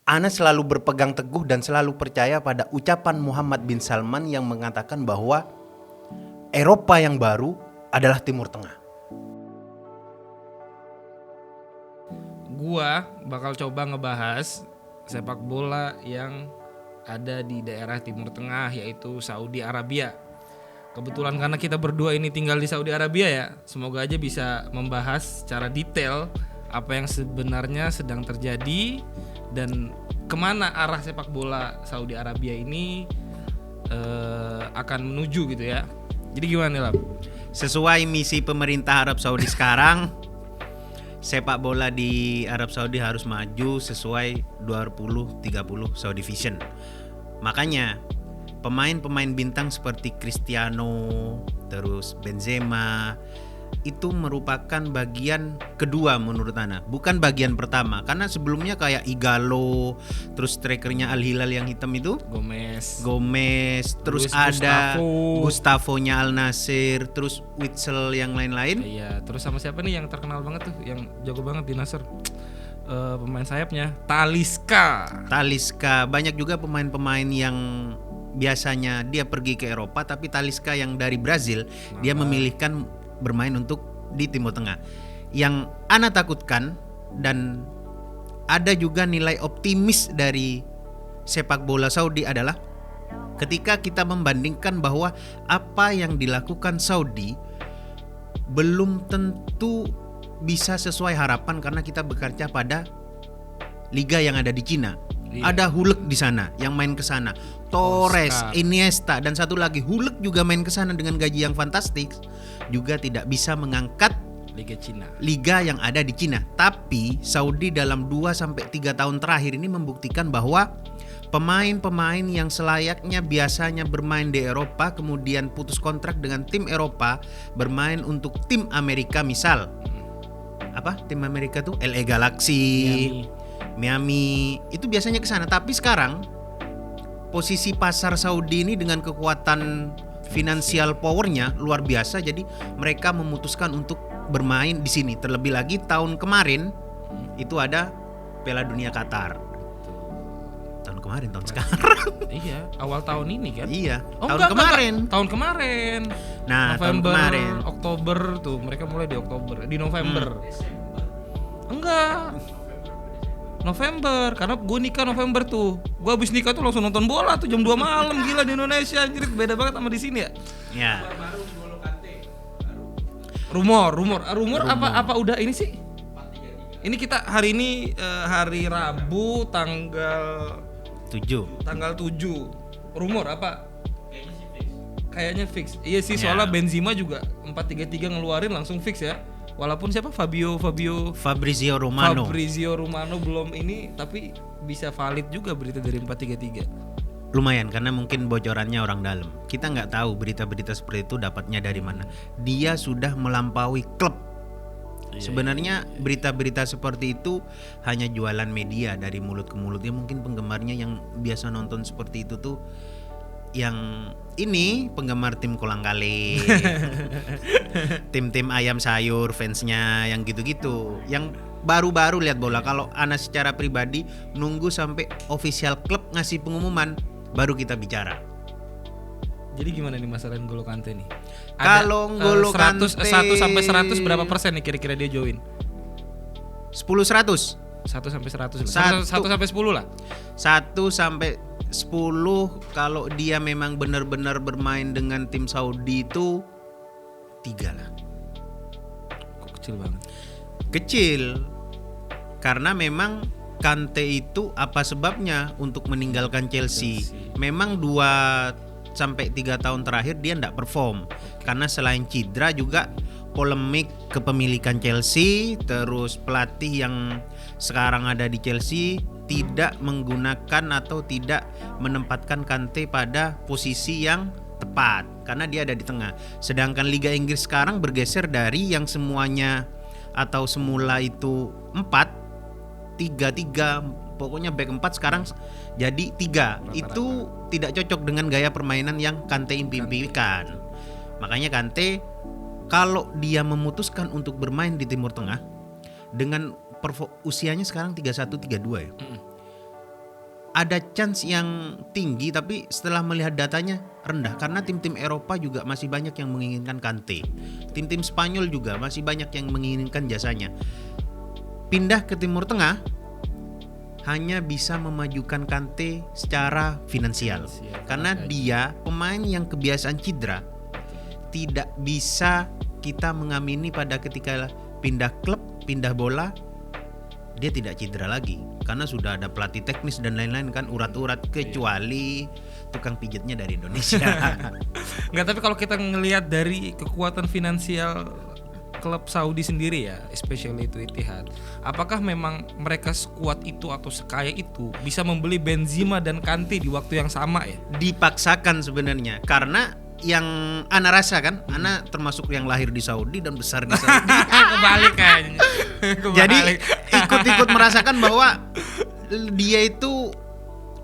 Ana selalu berpegang teguh dan selalu percaya pada ucapan Muhammad bin Salman yang mengatakan bahwa Eropa yang baru adalah Timur Tengah. Gua bakal coba ngebahas sepak bola yang ada di daerah Timur Tengah, yaitu Saudi Arabia. Kebetulan karena kita berdua ini tinggal di Saudi Arabia ya, semoga aja bisa membahas secara detail apa yang sebenarnya sedang terjadi dan kemana arah sepak bola Saudi Arabia ini akan menuju gitu ya. Jadi gimana nih, Lam? Sesuai misi pemerintah Arab Saudi sekarang, sepak bola di Arab Saudi harus maju sesuai 2030 Saudi Vision. Makanya pemain-pemain bintang seperti Cristiano, terus Benzema itu merupakan bagian kedua menurut Ana, bukan bagian pertama. Karena sebelumnya kayak Igalo, terus strikernya Al Hilal yang hitam itu Gomez, terus Luis ada Gustavo-nya Al Nassr, terus Witsel yang lain-lain. Iya, terus sama siapa nih yang terkenal banget tuh, yang jago banget di Nasr? Pemain sayapnya Talisca. Banyak juga pemain-pemain yang biasanya dia pergi ke Eropa, tapi Talisca yang dari Brazil dia memilihkan bermain untuk di Timur Tengah. Yang Ana takutkan dan ada juga nilai optimis dari sepak bola Saudi adalah ketika kita membandingkan bahwa apa yang dilakukan Saudi belum tentu bisa sesuai harapan karena kita bekerja pada liga yang ada di Cina. Iya. Ada Hulk di sana yang main ke sana, Torres, Iniesta dan satu lagi Hulk juga main ke sana dengan gaji yang fantastik, juga tidak bisa mengangkat liga yang ada di Cina. Tapi Saudi dalam 2 sampai 3 tahun terakhir ini membuktikan bahwa pemain-pemain yang selayaknya biasanya bermain di Eropa kemudian putus kontrak dengan tim Eropa bermain untuk tim Amerika, misal tim Amerika tuh LA Galaxy, Miami itu biasanya ke sana. Tapi sekarang posisi pasar Saudi ini dengan kekuatan finansial powernya luar biasa, jadi mereka memutuskan untuk bermain di sini. Terlebih lagi tahun kemarin itu ada Piala Dunia Qatar. Tahun sekarang. Iya, awal tahun ini kan? Iya, tahun kemarin. Nah, November, tahun kemarin. Oktober tuh, mereka mulai di Oktober, di November. Enggak. November, karena gue nikah November tuh. Gue abis nikah tuh langsung nonton bola tuh jam 2 malam. Gila, di Indonesia anjir, beda banget sama di sini ya. Ya. Rumor apa udah ini sih? Ini kita hari ini hari Rabu tanggal 7. Rumor apa? Kayaknya fix. Iya sih, soalnya Benzema juga 4-3-3 ngeluarin langsung fix ya. Walaupun siapa Fabrizio Romano belum ini, tapi bisa valid juga berita dari 4-3-3. Lumayan karena mungkin bocorannya orang dalam. Kita nggak tahu berita-berita seperti itu dapatnya dari mana. Dia sudah melampaui klub. Sebenarnya berita-berita seperti itu hanya jualan media dari mulut ke mulut. Ya mungkin penggemarnya yang biasa nonton seperti itu tuh yang ini penggemar tim kolang kaling, tim-tim ayam sayur fansnya yang gitu-gitu, yang baru-baru lihat bola. Kalau Ana secara pribadi nunggu sampai official klub ngasih pengumuman baru kita bicara. Jadi gimana nih masalah N'Golo Kante nih? Kalau N'Golo Kante 100 sampai 100 berapa persen nih kira-kira dia join? 10-100. 1 sampai 100. 1 sampai 10 lah. 1 sampai 10 kalau dia memang benar-benar bermain dengan tim Saudi itu 3 lah. Kok kecil banget? Kecil. Karena memang Kante itu apa sebabnya untuk meninggalkan Chelsea? Memang 2 sampai 3 tahun terakhir dia enggak perform. Karena selain cedera juga polemik kepemilikan Chelsea, terus pelatih yang sekarang ada di Chelsea tidak menggunakan atau tidak menempatkan Kante pada posisi yang tepat karena dia ada di tengah. Sedangkan Liga Inggris sekarang bergeser dari yang semuanya atau semula itu 4-3-3, pokoknya back 4 sekarang jadi 3. Itu tidak cocok dengan gaya permainan yang Kante impikan. Makanya Kante kalau dia memutuskan untuk bermain di Timur Tengah dengan usianya sekarang 31-32 ya. ada chance yang tinggi, tapi setelah melihat datanya rendah karena tim-tim Eropa juga masih banyak yang menginginkan Kante. Tim-tim Spanyol juga masih banyak yang menginginkan jasanya. Pindah ke Timur Tengah hanya bisa memajukan Kante secara finansial karena dia pemain yang kebiasaan cedera. Tidak bisa kita mengamini pada ketika pindah klub, pindah bola, dia tidak cedera lagi karena sudah ada pelatih teknis dan lain-lain kan, urat-urat, kecuali tukang pijatnya dari Indonesia. Enggak, tapi kalau kita ngelihat dari kekuatan finansial klub Saudi sendiri ya, especially itu Ittihad, apakah memang mereka sekuat itu atau sekaya itu bisa membeli Benzema dan Kante di waktu yang sama ya? Dipaksakan sebenarnya, karena yang Ana rasa kan, Ana termasuk yang lahir di Saudi dan besar di Saudi. Kebalik kayaknya. Jadi ikut-ikut merasakan bahwa dia itu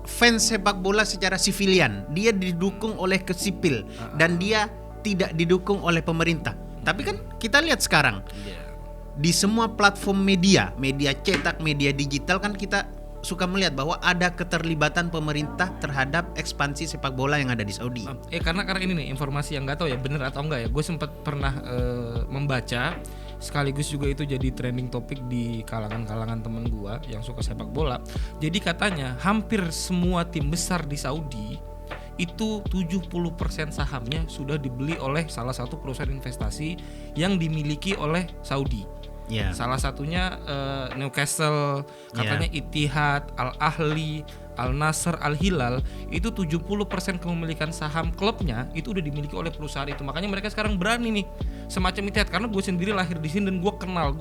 fans sepak bola secara sivilian. Dia didukung oleh kesipil dan dia tidak didukung oleh pemerintah. Tapi kan kita lihat sekarang di semua platform media cetak, media digital kan kita suka melihat bahwa ada keterlibatan pemerintah terhadap ekspansi sepak bola yang ada di Saudi. Karena ini nih informasi yang nggak tahu ya benar atau enggak ya. Gue sempat pernah membaca, sekaligus juga itu jadi trending topik di kalangan temen gue yang suka sepak bola. Jadi katanya hampir semua tim besar di Saudi itu 70% sahamnya sudah dibeli oleh salah satu perusahaan investasi yang dimiliki oleh Saudi. Salah satunya Newcastle, katanya Ittihad, Al Ahli, Al Nassr, Al Hilal, itu 70% kepemilikan saham klubnya itu udah dimiliki oleh perusahaan itu. Makanya mereka sekarang berani nih semacam Ittihad, karena gue sendiri lahir di sini dan gue kenal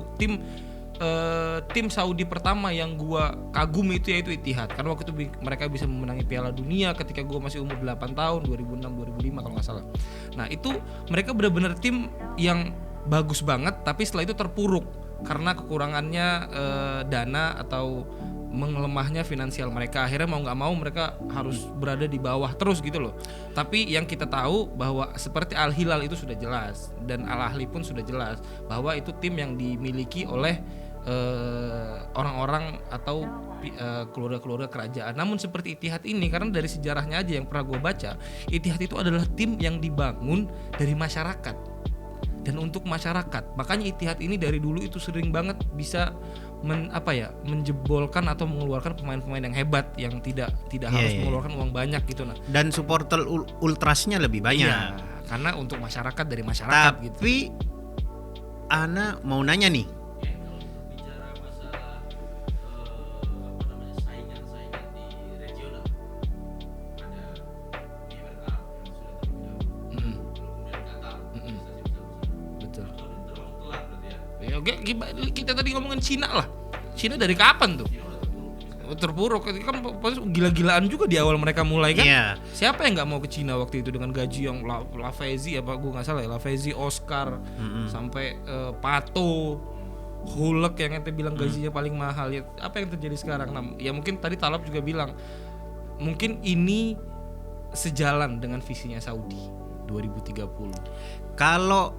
tim Saudi pertama yang gue kagum itu yaitu Ittihad, karena waktu itu mereka bisa memenangi Piala Dunia ketika gue masih umur 8 tahun 2006-2005 kalau nggak salah. Nah itu mereka benar-benar tim yang bagus banget, tapi setelah itu terpuruk karena kekurangannya dana atau melemahnya finansial mereka. Akhirnya mau nggak mau mereka harus berada di bawah terus gitu loh. Tapi yang kita tahu bahwa seperti Al Hilal itu sudah jelas dan Al Ahli pun sudah jelas bahwa itu tim yang dimiliki oleh orang-orang atau keluarga-keluarga kerajaan. Namun seperti Ittihad ini, karena dari sejarahnya aja yang pernah gue baca, Ittihad itu adalah tim yang dibangun dari masyarakat dan untuk masyarakat. Makanya Ittihad ini dari dulu itu sering banget bisa menjebolkan atau mengeluarkan pemain-pemain yang hebat yang tidak harus mengeluarkan uang banyak gitu. Nah, dan supporter ultrasnya lebih banyak. Iya, karena untuk masyarakat dari masyarakat. Tapi gitu. Ana mau nanya nih. Kita tadi ngomongin Cina lah. Cina dari kapan tuh? Terpuruk kan, gila-gilaan juga di awal mereka mulai kan. Siapa yang nggak mau ke Cina waktu itu dengan gaji yang Lavezzi apa gue nggak salah ya, Lavezzi, Oscar, sampai Pato, Hulk yang ente bilang gajinya paling mahal ya. Apa yang terjadi sekarang? Nah, ya mungkin tadi Talab juga bilang mungkin ini sejalan dengan visinya Saudi 2030. Kalau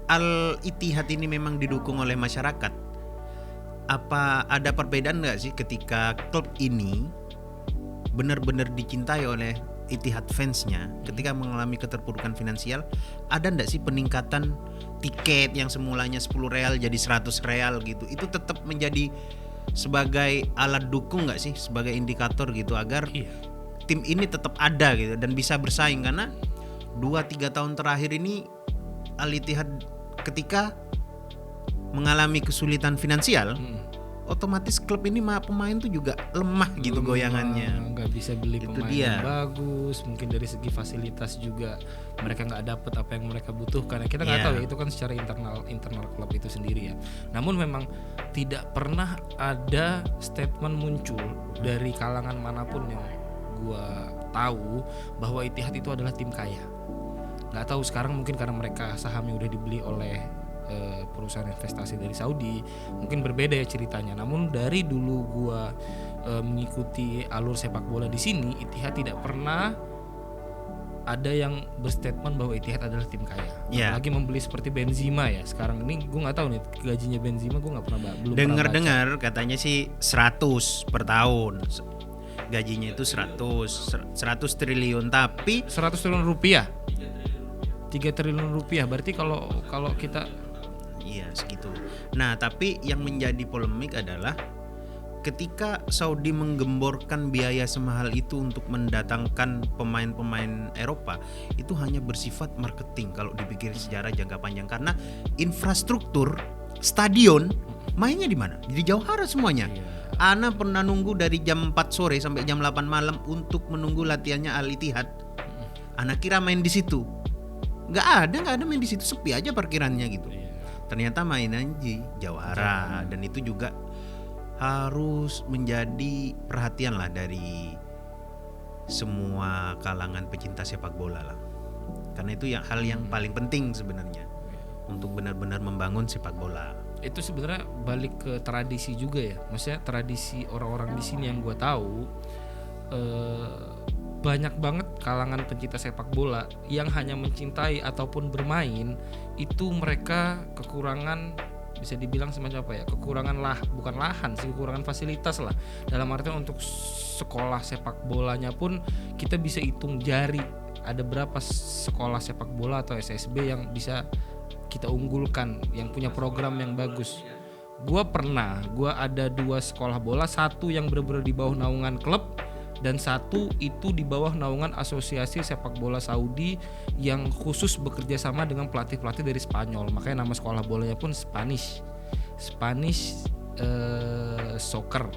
Al Ittihad ini memang didukung oleh masyarakat, apa ada perbedaan nggak sih ketika klub ini benar-benar dicintai oleh Ittihad fansnya ketika mengalami keterpurukan finansial? Ada nggak sih peningkatan tiket yang semulanya 10 real jadi 100 real gitu? Itu tetap menjadi sebagai alat dukung nggak sih, sebagai indikator gitu agar tim ini tetap ada gitu dan bisa bersaing? Karena 2-3 tahun terakhir ini Al Ittihad ketika mengalami kesulitan finansial, otomatis klub ini pemain tuh juga lemah gitu goyangannya. Nggak bisa beli itu pemain yang bagus, mungkin dari segi fasilitas juga mereka nggak dapat apa yang mereka butuhkan. Kita nggak tahu ya, itu kan secara internal klub itu sendiri ya. Namun memang tidak pernah ada statement muncul dari kalangan manapun yang gua tahu bahwa Ittihad itu adalah tim kaya. Nggak tahu sekarang mungkin karena mereka sahamnya udah dibeli oleh perusahaan investasi dari Saudi, mungkin berbeda ya ceritanya. Namun dari dulu gua mengikuti alur sepak bola di sini, Ittihad tidak pernah ada yang berstatement bahwa Etihad adalah tim kaya. Yeah. Apalagi membeli seperti Benzema ya. Sekarang ini gue nggak tahu nih gajinya Benzema, gue nggak pernah belum dengar katanya sih 100 per tahun. Gajinya itu 100 triliun, tapi 100 triliun rupiah. 3 triliun rupiah. Berarti kalau kita iya segitu. Nah, tapi yang menjadi polemik adalah ketika Saudi menggemborkan biaya semahal itu untuk mendatangkan pemain-pemain Eropa, itu hanya bersifat marketing kalau dipikir sejarah jangka panjang, karena infrastruktur stadion mainnya di mana? Di Jauhara semuanya. Ana pernah nunggu dari jam 4 sore sampai jam 8 malam untuk menunggu latihannya Al Ittihad. Ana kira main di situ. Nggak ada main di situ, sepi aja parkirannya gitu. Ternyata mainan di Jauhara, dan itu juga harus menjadi perhatian lah dari semua kalangan pecinta sepak bola lah, karena itu hal yang paling penting sebenarnya untuk benar-benar membangun sepak bola. Itu sebenarnya balik ke tradisi juga ya, maksudnya tradisi orang-orang di sini yang gue tahu, banyak banget kalangan pencinta sepak bola yang hanya mencintai ataupun bermain itu mereka kekurangan, bisa dibilang semacam apa ya, kekurangan bukan lahan sih, kekurangan fasilitas lah. Dalam artian untuk sekolah sepak bolanya pun kita bisa hitung jari ada berapa sekolah sepak bola atau SSB yang bisa kita unggulkan, yang punya program yang bagus. Gue ada 2 sekolah bola, satu yang benar-benar di bawah naungan klub dan satu itu di bawah naungan asosiasi sepak bola Saudi yang khusus bekerja sama dengan pelatih-pelatih dari Spanyol. Makanya nama sekolah bolanya pun Spanish soccer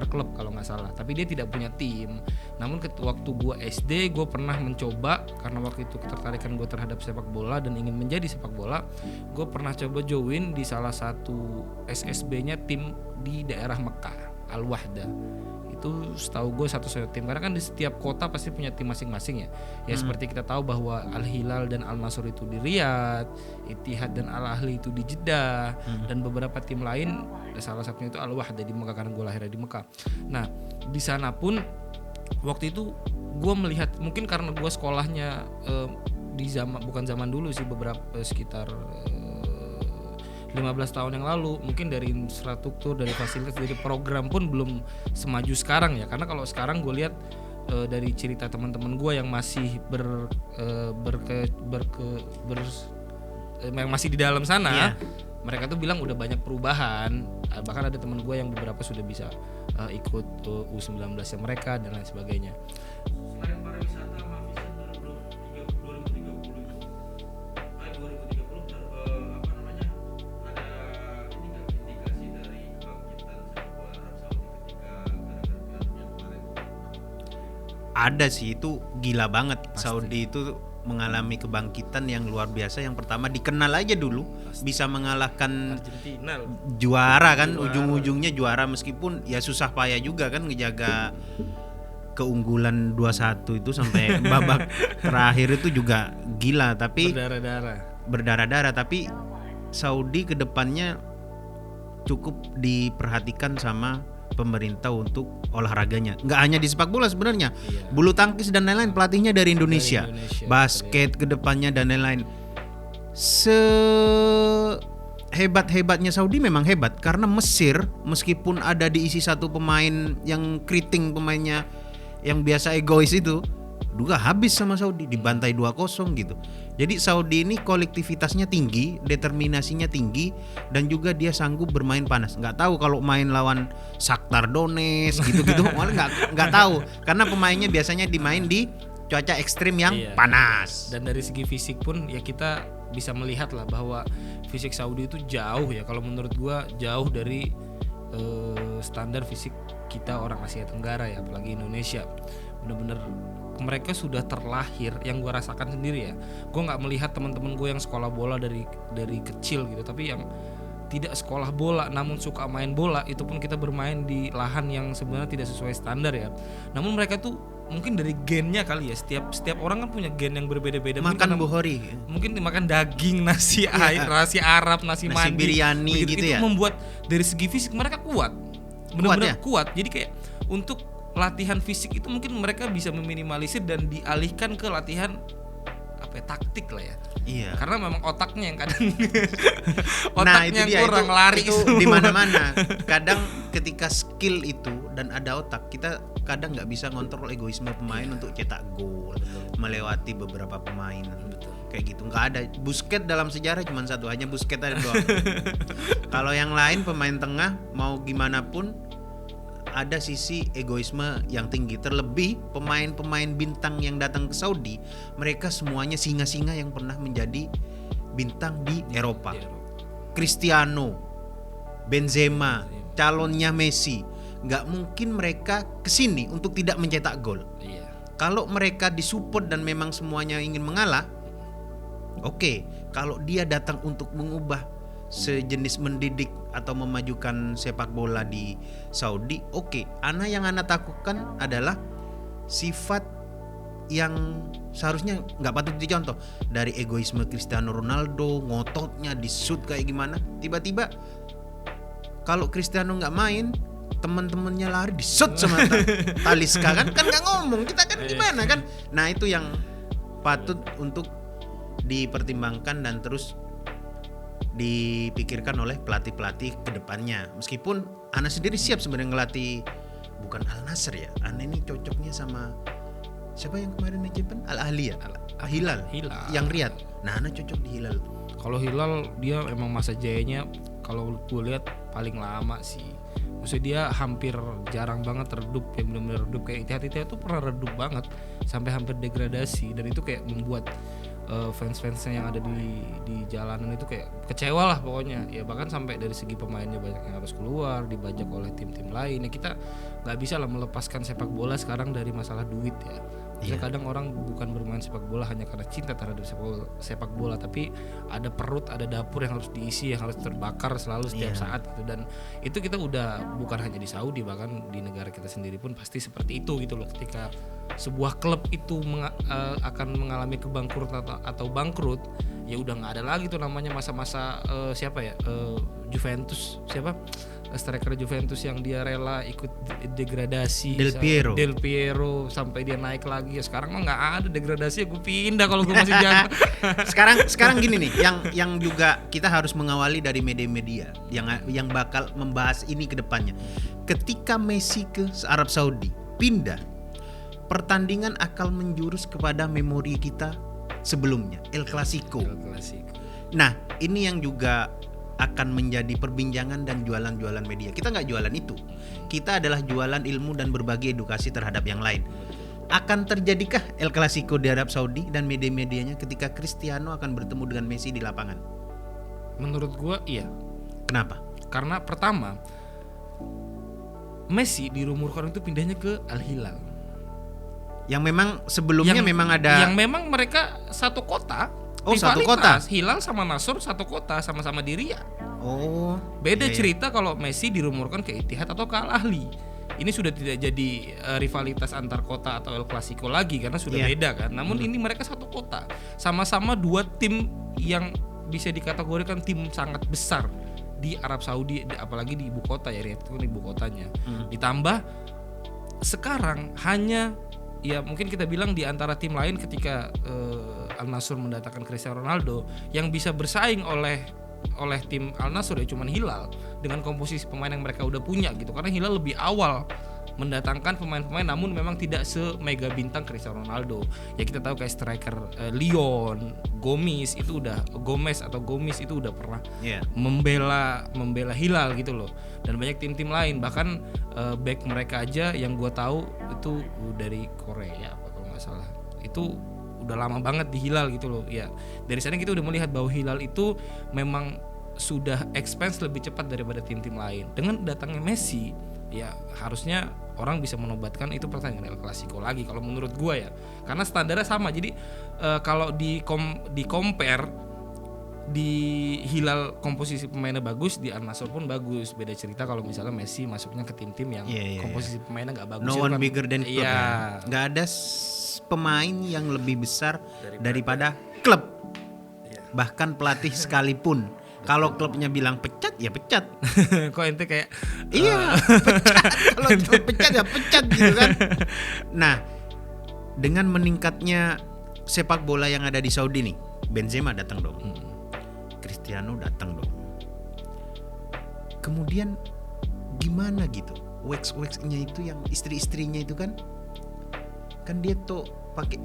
club kalau nggak salah. Tapi dia tidak punya tim. Namun waktu gue SD gue pernah mencoba, karena waktu itu ketertarikan gue terhadap sepak bola dan ingin menjadi sepak bola, gue pernah coba join di salah satu SSB-nya tim di daerah Mekah, Al Wahda. Itu setahu gue satu-satunya tim, karena kan di setiap kota pasti punya tim masing-masing ya. Seperti kita tahu bahwa Al Hilal dan Al Nasr itu di Riyadh, Ittihad dan Al Ahli itu di Jeddah, dan beberapa tim lain, salah satunya itu Al Wahda di Mekah karena gue lahirnya di Mekah. Nah di sana pun waktu itu gue melihat, mungkin karena gue sekolahnya di bukan zaman dulu sih, beberapa sekitar 15 tahun yang lalu, mungkin dari infrastruktur, dari fasilitas, dari program pun belum semaju sekarang ya. Karena kalau sekarang gue lihat dari cerita teman-teman gue yang masih yang masih di dalam sana, mereka tuh bilang udah banyak perubahan. Bahkan ada teman gue yang beberapa sudah bisa ikut U19 yang mereka dan lain sebagainya. Selain pariwisata sama vision 2030 itu, 2030 ada sih, itu gila banget. Pasti. Saudi itu mengalami kebangkitan yang luar biasa. Yang pertama dikenal aja dulu, bisa mengalahkan Argentina juara kan, ujung-ujungnya juara, meskipun ya susah payah juga kan ngejaga keunggulan 2-1 itu sampai babak terakhir itu juga gila. Tapi berdarah-darah. Tapi Saudi kedepannya cukup diperhatikan sama pemerintah untuk olahraganya. Nggak hanya di sepak bola sebenarnya, bulu tangkis dan lain-lain pelatihnya dari Indonesia. Basket kedepannya dan lain-lain. Sehebat-hebatnya Saudi memang hebat, karena Mesir meskipun ada diisi satu pemain yang keriting, pemainnya yang biasa egois itu, juga habis sama Saudi, dibantai 2-0 gitu. Jadi Saudi ini kolektivitasnya tinggi, determinasinya tinggi, dan juga dia sanggup bermain panas. Nggak tahu kalau main lawan Shakhtar Donetsk gitu-gitu, malah nggak tahu, karena pemainnya biasanya dimain di cuaca ekstrim yang panas. Dan dari segi fisik pun ya kita bisa melihat lah bahwa fisik Saudi itu jauh ya, kalau menurut gua jauh dari standar fisik kita orang Asia Tenggara ya, apalagi Indonesia. Bener-bener mereka sudah terlahir, yang gue rasakan sendiri ya. Gue nggak melihat teman-teman gue yang sekolah bola dari kecil gitu, tapi yang tidak sekolah bola namun suka main bola, itu pun kita bermain di lahan yang sebenarnya tidak sesuai standar ya. Namun mereka tuh mungkin dari gennya kali ya, setiap orang kan punya gen yang berbeda-beda. Makan buhori, mungkin dimakan daging, nasi air, nasi Arab, nasi mandi, biryani gitu itu ya. Membuat dari segi fisik mereka kuat, benar-benar kuat. Jadi kayak untuk latihan fisik itu mungkin mereka bisa meminimalisir dan dialihkan ke latihan taktik lah ya. Iya. Karena memang otaknya yang kadang nah itu dia, kurang lari itu di mana-mana. Kadang ketika skill itu dan ada otak, kita kadang nggak bisa ngontrol egoisme pemain untuk cetak gol, melewati beberapa pemain. Kayak gitu, nggak ada. Busquets dalam sejarah cuma satu, hanya Busquets ada doang. Kalau yang lain pemain tengah mau gimana pun ada sisi egoisme yang tinggi. Terlebih pemain-pemain bintang yang datang ke Saudi, mereka semuanya singa-singa yang pernah menjadi bintang di Eropa. Cristiano, Benzema, calonnya Messi. Nggak mungkin mereka kesini untuk tidak mencetak gol. Kalau mereka disupport dan memang semuanya ingin mengalah, oke. Kalau dia datang untuk mengubah sejenis mendidik atau memajukan sepak bola di Saudi, oke. Yang ana takutkan adalah sifat yang seharusnya nggak patut dicontoh, dari egoisme Cristiano Ronaldo, ngototnya di shoot kayak gimana. Tiba-tiba kalau Cristiano nggak main, teman-temannya lari di shoot sama Talisca kan nggak ngomong, kita kan gimana kan. Nah itu yang patut untuk dipertimbangkan dan terus dipikirkan oleh pelatih-pelatih ke depannya. Meskipun Ana sendiri siap sebenarnya ngelatih bukan Al Nassr ya. Ana ini cocoknya sama siapa yang kemarin main Jepang? Al Ahli ya? Hilal. Yang Riyadh. Nah, Ana cocok di Hilal. Kalau Hilal dia emang masa jayanya kalau gue lihat paling lama sih. Maksudnya dia hampir jarang banget redup, yang benar-benar redup. Kayak Ittihad tuh pernah redup banget sampai hampir degradasi, dan itu kayak membuat fans-fansnya yang ada di jalanan itu kayak kecewa lah pokoknya ya. Bahkan sampai dari segi pemainnya banyak yang harus keluar, dibajak oleh tim-tim lain ya. Kita nggak bisa lah melepaskan sepak bola sekarang dari masalah duit ya. Kadang orang bukan bermain sepak bola hanya karena cinta terhadap sepak bola, tapi ada perut, ada dapur yang harus diisi, yang harus terbakar selalu setiap saat gitu. Dan itu kita udah bukan hanya di Saudi, bahkan di negara kita sendiri pun pasti seperti itu gitu loh. Ketika sebuah klub itu akan mengalami kebangkrutan atau bangkrut, ya udah nggak ada lagi tuh namanya masa-masa Juventus, striker Juventus yang dia rela ikut degradasi, Del Piero sampai dia naik lagi. Ya sekarang mah nggak ada degradasi, gue pindah kalau gue masih jago. sekarang gini nih, yang juga kita harus mengawali dari media-media yang bakal membahas ini ke depannya. Ketika Messi ke Arab Saudi pindah, pertandingan akan menjurus kepada memori kita sebelumnya, El Clasico. Nah, ini yang juga akan menjadi perbincangan dan jualan-jualan media. Kita nggak jualan itu. Kita adalah jualan ilmu dan berbagi edukasi terhadap yang lain. Akan terjadikah El Clasico di Arab Saudi dan media-medianya ketika Cristiano akan bertemu dengan Messi di lapangan? Menurut gua iya. Kenapa? Karena pertama, Messi dirumorkan itu pindahnya ke Al Hilal. Yang memang sebelumnya memang ada. Yang memang mereka satu kota. Satu kota. Hilal sama Nassr satu kota, sama-sama di Riyadh. Iya. Beda cerita kalau Messi dirumorkan ke Ittihad atau ke Al Ahli. Ini sudah tidak jadi rivalitas antar kota atau El Clasico lagi karena sudah beda kan. Namun ini mereka satu kota. Sama-sama dua tim yang bisa dikategorikan tim sangat besar di Arab Saudi, apalagi di ibu kota ya, Riyadh itu kan ibu kotanya. Ditambah sekarang hanya ya mungkin kita bilang di antara tim lain ketika Al Nassr mendatangkan Cristiano Ronaldo, yang bisa bersaing oleh tim Al Nassr ya cuman Hilal dengan komposisi pemain yang mereka udah punya gitu. Karena Hilal lebih awal mendatangkan pemain-pemain, namun memang tidak semega bintang Cristiano Ronaldo. Ya kita tahu kayak striker Lyon, Gomez itu udah pernah membela Hilal gitu loh. Dan banyak tim-tim lain, bahkan back mereka aja yang gue tahu itu dari Korea apa kalau nggak salah. Itu udah lama banget di Hilal gitu loh. Ya dari sana kita udah melihat bahwa Hilal itu memang sudah expense lebih cepat daripada tim-tim lain. Dengan datangnya Messi, ya harusnya orang bisa menobatkan itu pertandingan El Clasico lagi kalau menurut gue ya, karena standarnya sama. Jadi kalau di compare, di Hilal komposisi pemainnya bagus, di Al Nassr pun bagus. Beda cerita kalau misalnya Messi masuknya ke tim-tim yang komposisi pemainnya nggak bagus. No one bigger than club. Nggak ada pemain yang lebih besar daripada klub. Bahkan pelatih sekalipun Kalau klubnya bilang pecat ya pecat. Kok ente kayak Iya, pecat. Kalau pecat ya pecat gitu kan. Nah, dengan meningkatnya sepak bola yang ada di Saudi nih, Benzema datang dong. Cristiano datang dong. Kemudian gimana gitu? Wax-waxnya itu yang istri-istrinya itu kan dia tuh pakai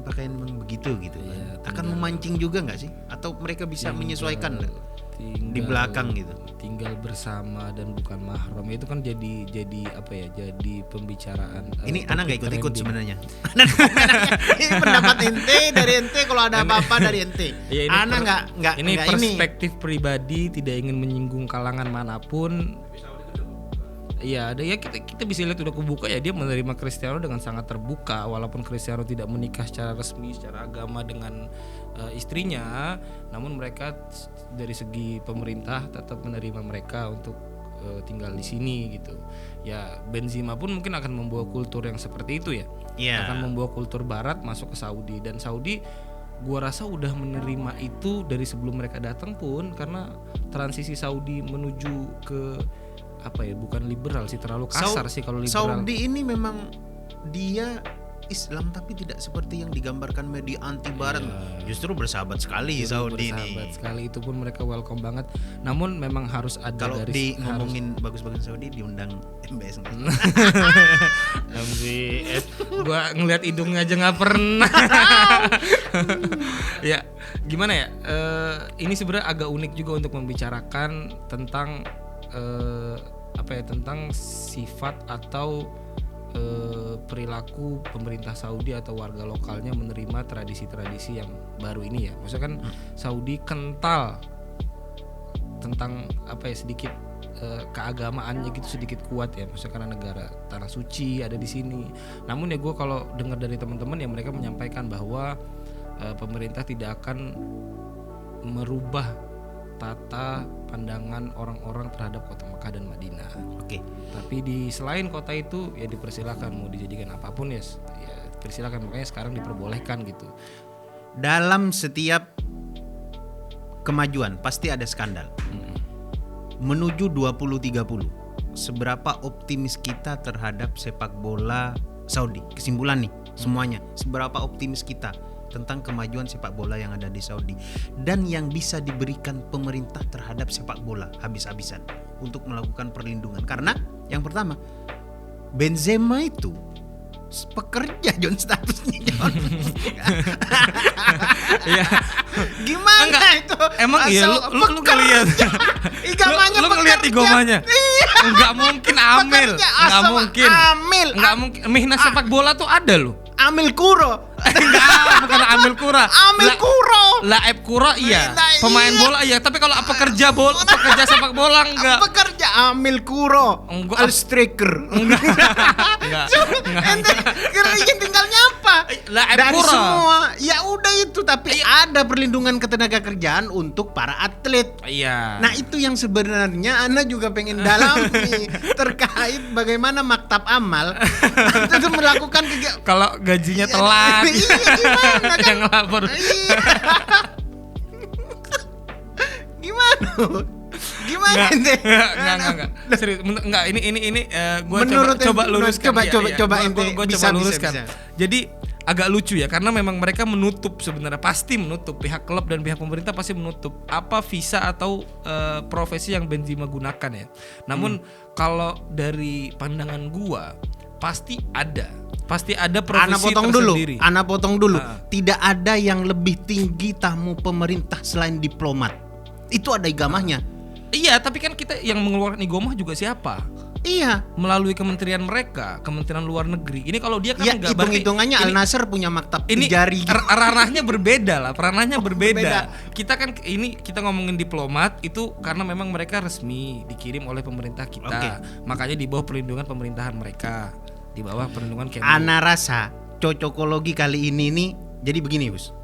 pakaian yang begitu gitu. Iya, akan memancing juga nggak sih? Atau mereka bisa menyesuaikan nggak? Di belakang gitu. Tinggal bersama dan bukan mahram itu kan jadi apa ya? Jadi pembicaraan. Ini Ana nggak ikut-ikut sebenarnya. Ini pendapat ente dari ente, kalau ada apa-apa dari ente. Ya, Ana nggak ini perspektif pribadi, tidak ingin menyinggung kalangan manapun. Iya, ada ya, kita bisa lihat udah kebuka ya, dia menerima Cristiano dengan sangat terbuka, walaupun Cristiano tidak menikah secara resmi secara agama dengan istrinya, namun mereka dari segi pemerintah tetap menerima mereka untuk tinggal di sini gitu. Ya Benzema pun mungkin akan membawa kultur yang seperti itu ya. Yeah. Akan membawa kultur barat masuk ke Saudi, dan Saudi gua rasa udah menerima itu dari sebelum mereka datang pun, karena transisi Saudi menuju ke apa ya, bukan liberal sih, terlalu kasar sih kalau liberal. Saudi ini memang dia Islam tapi tidak seperti yang digambarkan media anti barat. Justru bersahabat sekali Saudi ini. Bersahabat sekali, itu pun mereka welcome banget. Namun memang harus ada kalau garis. Kalau ngomongin bagus-bagus Saudi diundang MBS nggak? MBS, gua ngeliat hidungnya aja nggak pernah. Ya gimana ya? Ini sebenarnya agak unik juga untuk membicarakan tentang tentang sifat atau perilaku pemerintah Saudi atau warga lokalnya menerima tradisi-tradisi yang baru ini ya. Maksudnya kan Saudi kental tentang sedikit keagamaannya gitu, sedikit kuat ya. Maksudnya karena negara tanah suci ada di sini. Namun ya gue kalau dengar dari teman-teman ya, mereka menyampaikan bahwa pemerintah tidak akan merubah tata pandangan orang-orang terhadap kota Mekah dan Madinah. Oke. Tapi di selain kota itu ya dipersilakan mau dijadikan apapun ya persilakan, makanya sekarang diperbolehkan gitu. Dalam setiap kemajuan pasti ada skandal. Menuju 2030, seberapa optimis kita terhadap sepak bola Saudi? Kesimpulan nih semuanya, seberapa optimis kita tentang kemajuan sepak bola yang ada di Saudi dan yang bisa diberikan pemerintah terhadap sepak bola habis-habisan untuk melakukan perlindungan. Karena yang pertama, Benzema itu pekerja John, statusnya John. Iya. Gimana enggak, itu? Emang iya lu ngelihat igamanya lu ngelihat igomanya? Enggak mungkin Amil. Enggak mungkin. Enggak mungkin. Mihnas sepak bola tuh ada loh. Amil Kuro. Enggak, bukan Amil Kura. Amil Kuro. Laeb Kura iya. Pemain bola iya, tapi kalau pekerja sepak bola enggak. Pekerja Amil Kuro. Al striker. Enggak. Ente kira-kira tinggal nyapa. Laeb Dari Kura. semua. Ya udah itu, tapi ada perlindungan ketenaga kerjaan untuk para atlet. Iya. Nah, itu yang sebenarnya Anda juga pengen dalami terkait bagaimana maktab amal itu melakukan kalau gajinya telat. Iya, gimana kan? Yang lapor. Iya. Gimana ente? Enggak. Serius, enggak, ini gua coba luruskan. Coba ente gua coba luruskan. Bisa. Jadi agak lucu ya, karena memang mereka menutup, sebenarnya pasti menutup, pihak klub dan pihak pemerintah pasti menutup apa visa atau profesi yang Benzema gunakan ya. Namun kalau dari pandangan gua pasti ada profesi tersendiri. Ana potong dulu. Tidak ada yang lebih tinggi tamu pemerintah selain diplomat. Itu ada igamahnya. Iya, tapi kan kita yang mengeluarkan igomah juga siapa? Iya, melalui kementerian mereka, Kementerian Luar Negeri. Ini kalau dia kan ya, enggak, hitung-hitungannya Al Nassr punya maktab ini jari. Ranahnya berbeda lah, ranahnya berbeda. Kita kan kita ngomongin diplomat itu karena memang mereka resmi dikirim oleh pemerintah kita. Makanya di bawah perlindungan pemerintahan mereka, di bawah perlindungan Kemlu. Ana rasa cocokologi kali ini nih jadi begini, Bus.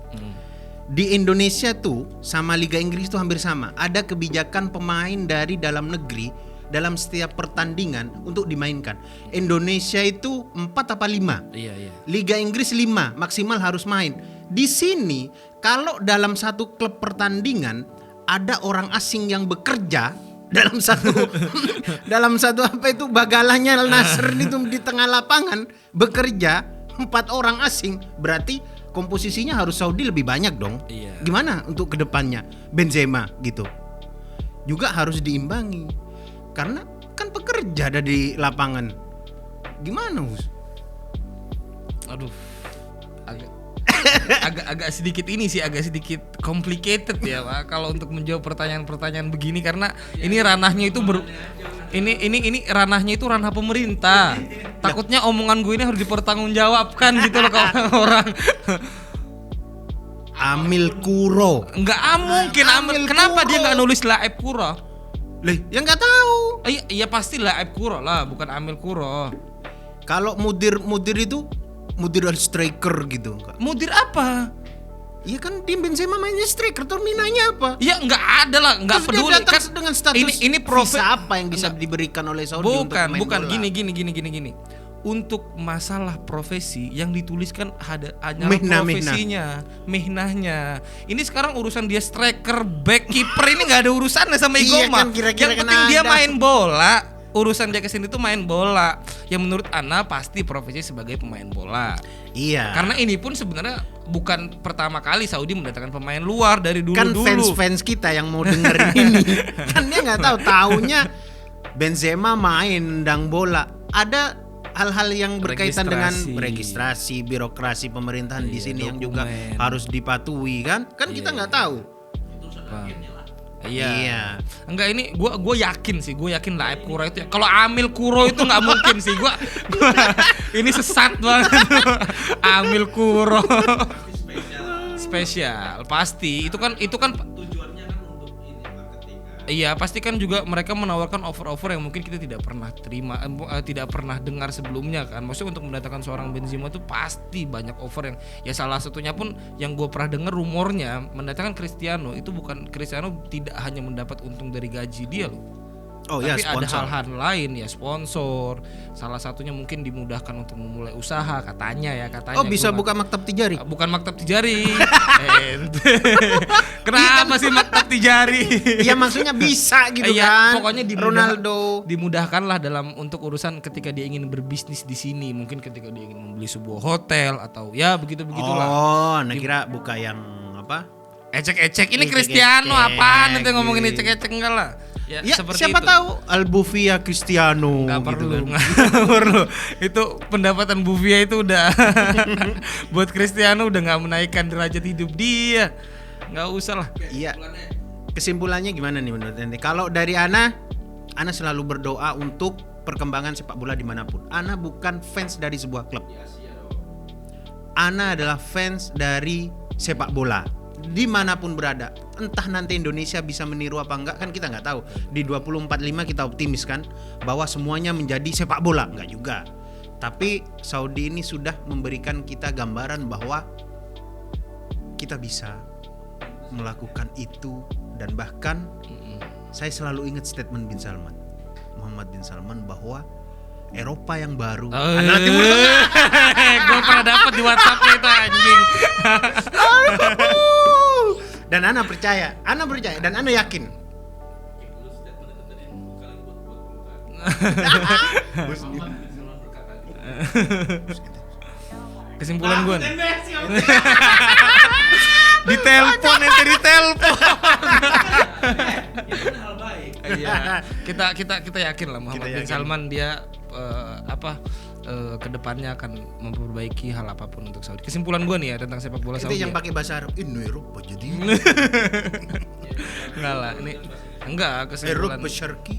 Di Indonesia tuh sama Liga Inggris tuh hampir sama. Ada kebijakan pemain dari dalam negeri dalam setiap pertandingan untuk dimainkan. Indonesia itu 4 apa 5? Iya. Liga Inggris 5 maksimal harus main. Di sini kalau dalam satu klub pertandingan ada orang asing yang bekerja dalam satu apa itu bagalanya Al Nassr itu di tengah lapangan bekerja 4 orang asing, berarti komposisinya harus Saudi lebih banyak dong. Iya. Gimana untuk kedepannya Benzema gitu juga harus diimbangi karena kan pekerja ada di lapangan. Gimana Hus? Aduh, agak sedikit ini sih, agak sedikit complicated ya Pak kalau untuk menjawab pertanyaan-pertanyaan begini karena ini ranahnya itu ini ranahnya itu ranah pemerintah. Takutnya omongan gue ini harus dipertanggungjawabkan gitu loh ke orang. Amil Kuro. Enggak mungkin Amil. Kenapa dia enggak nulis Laib Kuro? Ya nggak tahu. Iya pasti Laib Kuro lah, bukan Amil Kuro. Kalau mudir itu mudir striker gitu. Mudir apa? Iya kan tim Benzema mainnya striker, terminanya apa? Ya nggak ada lah, nggak peduli kan dengan status ini visa apa yang bisa diberikan oleh Saudi untuk main bukan bola. Gini. Untuk masalah profesi yang dituliskan hanyalah profesinya, mihnahnya. Ini sekarang urusan dia striker, back, kiper ini nggak ada urusannya sama Igoma. Iya kan, kira-kira yang penting dia main bola. Urusan dia kesini tuh main bola. Yang menurut Ana pasti profesi sebagai pemain bola. Iya. Karena ini pun sebenarnya bukan pertama kali Saudi mendatangkan pemain luar dari dulu. Kan fans kita yang mau dengerin ini kan dia nggak taunya Benzema main nendang bola. Ada hal-hal yang berkaitan dengan registrasi, birokrasi pemerintahan di sini yang juga harus dipatuhi kan? Kan kita nggak tahu. Iya. Enggak, ini gue yakin Laib Kuro itu ya. Kalau Amil Kuro itu nggak mungkin sih. Gua ini sesat banget. Amil Kuro. Spesial pasti. Itu kan tujuannya kan untuk ini marketing. Iya, pasti kan juga mereka menawarkan offer-offer yang mungkin kita tidak pernah terima, tidak pernah dengar sebelumnya kan. Maksudnya untuk mendatangkan seorang Benzema itu pasti banyak offer yang ya salah satunya pun yang gue pernah dengar rumornya mendatangkan Cristiano itu bukan Cristiano tidak hanya mendapat untung dari gaji dia loh. Tapi ada hal-hal lain ya, sponsor. Salah satunya mungkin dimudahkan untuk memulai usaha katanya. Oh, bisa buka maktab tijari? Bukan maktab tijari. Kenapa sih maktab tijari? Ya maksudnya bisa gitu kan. Pokoknya Ronaldo dimudahkanlah dalam untuk urusan ketika dia ingin berbisnis di sini. Mungkin ketika dia ingin membeli sebuah hotel atau ya begitulah. Oh, kira buka yang apa? Ecek-ecek ini Cristiano apaan nanti ngomongin ecek-ecek enggak lah. Ya, siapa tahu Albufia Cristiano. Nggak gitu perlu, kan. nggak perlu. Itu pendapatan Bufia itu udah buat Cristiano udah nggak menaikkan derajat hidup dia. Nggak usah lah. Iya. Kesimpulannya gimana nih menurut ente? Kalau dari Ana selalu berdoa untuk perkembangan sepak bola dimanapun. Ana bukan fans dari sebuah klub. Ana adalah fans dari sepak bola. Dimanapun berada, entah nanti Indonesia bisa meniru apa enggak kan kita nggak tahu. Di 2045 kita optimis kan bahwa semuanya menjadi sepak bola, enggak juga. Tapi Saudi ini sudah memberikan kita gambaran bahwa kita bisa melakukan itu. Dan bahkan saya selalu ingat statement Muhammad bin Salman bahwa Eropa yang baru adalah Timur Tengah. Gue pernah dapat di WhatsApp-nya itu anjing. Dan Ana percaya dan Ana yakin. Kesimpulan gue nih. Ditelepon. Iya, kita yakin lah Muhammad bin Salman dia kedepannya akan memperbaiki hal apapun untuk Saudi. Kesimpulan gue nih ya tentang sepak bola Saudi. Itu yang pakai bahasa Arab. Ini Eropa jadi. Enggak lah, ini enggak kesimpulan. Eropa Syarqi.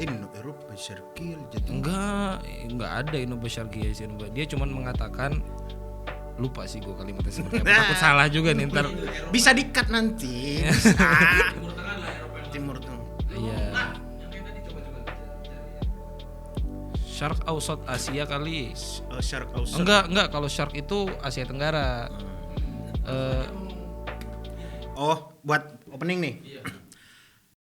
Eropa Syarqi jadi. Enggak ada Eropa Syarqi ya sih. Dia cuma mengatakan lupa sih gue kalimatnya seperti apa. Takut salah juga nih ntar. Bisa di-cut nanti. Timur Tengah. Iya. Syarq Ausat Asia kali. Syarq Ausat. Enggak, kalau Syarq itu Asia Tenggara. Buat opening nih.